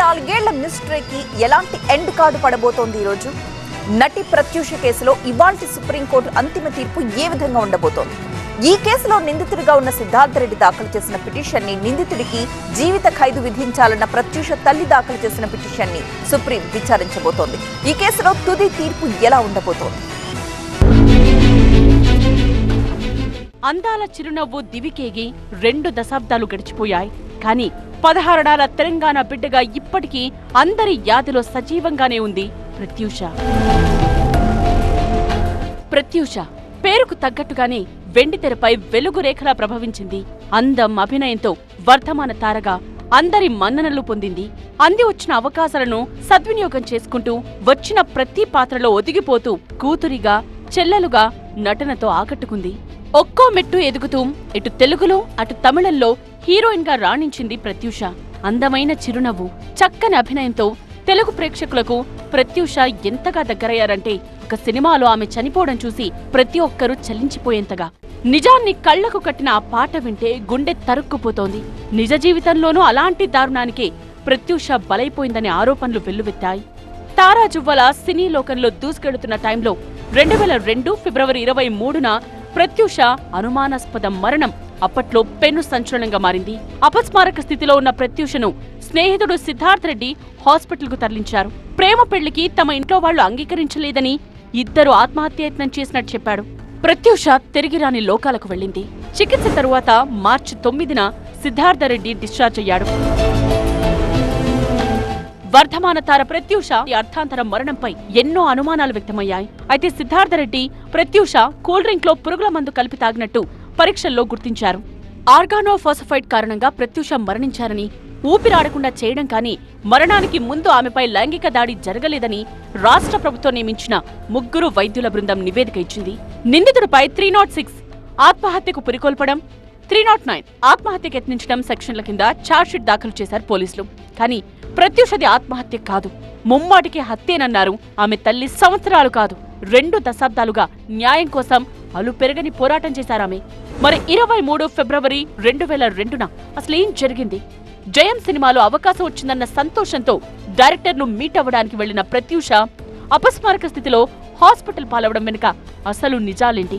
24 ఏళ్ల మిస్టరీకి ఎలాంటి end card పడబోతోంది ఈ రోజు? నటి ప్రత్యూష కేసులో ఇవాల్టి సుప్రీంకోర్టు అంతిమ తీర్పు ఏ విధంగా ఉండబోతోంది? ఈ కేసులో నిందితుడిగా ఉన్న సిద్ధార్థ రెడ్డి దాఖలు చేసిన పిటిషన్ ని, నిందితుడికి జీవిత ఖైదు విధించాలన్న ప్రత్యూష తల్లి దాఖలు చేసిన పిటిషన్ ని సుప్రీం విచారించబోతోంది. ఈ కేసులో తుది తీర్పు ఎలా ఉండబోతోంది? అందాల చిరునవ్వు దివికేగి 2 దశాబ్దాలు గడిచిపోయాయి. కానీ 16 తెలంగాణ బిడ్డగా ఇప్పటికీ అందరి యాదిలో సజీవంగానే ఉంది ప్రత్యూష. పేరుకు తగ్గట్టుగానే వెండితెరపై వెలుగు రేఖలా ప్రభవించింది. అందం, అభినయంతో వర్ధమాన తారగా అందరి మన్ననలు పొందింది. అంది వచ్చిన అవకాశాలను సద్వినియోగం చేసుకుంటూ వచ్చిన ప్రతి పాత్రలో ఒదిగిపోతూ కూతురిగా, చెల్లెలుగా నటనతో ఆకట్టుకుంది. ఒక్కో మెట్టు ఎదుగుతూ ఇటు తెలుగులో అటు తమిళంలో హీరోయిన్ గా రాణించింది ప్రత్యూష. అందమైన చిరునవ్వు, చక్కని అభినయంతో తెలుగు ప్రేక్షకులకు ప్రత్యూష ఎంతగా దగ్గరయ్యారంటే ఒక సినిమాలో ఆమె చనిపోవడం చూసి ప్రతి ఒక్కరూ చలించిపోయేంతగా. నిజాన్ని కళ్లకు కట్టిన ఆ పాట వింటే గుండె తరుక్కుపోతోంది. నిజ జీవితంలోనూ అలాంటి దారుణానికే ప్రత్యూష బలైపోయిందనే ఆరోపణలు వెల్లువెత్తాయి. తారా జువ్వల సినీ లోకంలో దూసుకెడుతున్న టైంలో 2002 ఫిబ్రవరి 23న ప్రత్యూష అనుమానాస్పద మరణం అప్పట్లో పెను సంచలనంగా మారింది. అపస్మారక స్థితిలో ఉన్న ప్రత్యూషను స్నేహితుడు సిద్ధార్థ రెడ్డి హాస్పిటల్ కు తరలించారు. ప్రేమ పెళ్లికి తమ ఇంట్లో వాళ్లు అంగీకరించలేదని ఇద్దరు ఆత్మహత్యయత్నం చేసినట్టు చెప్పాడు. ప్రత్యూష తిరిగి రాని లోకాలకు వెళ్లింది. చికిత్స తరువాత మార్చి 9న సిద్ధార్థ రెడ్డి డిశ్చార్జ్ అయ్యాడు. వర్ధమాన తార ప్రత్యూష అర్థాంతర మరణంపై ఎన్నో అనుమానాలు వ్యక్తమయ్యాయి. అయితే సిద్ధార్థ రెడ్డి ప్రత్యూష కూల్ డ్రింక్ లో పురుగుల మందు కలిపి తాగినట్టు పరీక్షల్లో గుర్తించారు. ఆర్గానోఫాస్ఫైడ్ కారణంగా ప్రత్యూష మరణించారని, ఊపిరాడకుండా చేయడం కానీ మరణానికి ముందు ఆమెపై లైంగిక దాడి జరగలేదని రాష్ట్ర ప్రభుత్వం నియమించిన 3 వైద్యుల బృందం నివేదిక ఇచ్చింది. నిందితుడిపై 306 ఆత్మహత్యకు పురికొల్పడం, 309 ఆత్మహత్యకు యత్నించడం సెక్షన్ల కింద ఛార్జ్షీట్ దాఖలు చేశారు పోలీసులు. కానీ ప్రత్యూషది ఆత్మహత్య కాదు, ముమ్మాటికి హత్యేనన్నారు ఆమె తల్లి. సంవత్సరాలు కాదు, 2 దశాబ్దాలుగా న్యాయం కోసం అలుపెరగని పోరాటం చేశారామె. మరి 23 ఫిబ్రవరి 2002న అసలేం జరిగింది? జయం సినిమాలో అవకాశం వచ్చిందన్న సంతోషంతో డైరెక్టర్ను మీట్ అవ్వడానికి వెళ్లిన ప్రత్యూష అపస్మారక స్థితిలో హాస్పిటల్ పాలవడం వెనుక అసలు నిజాలేంటి?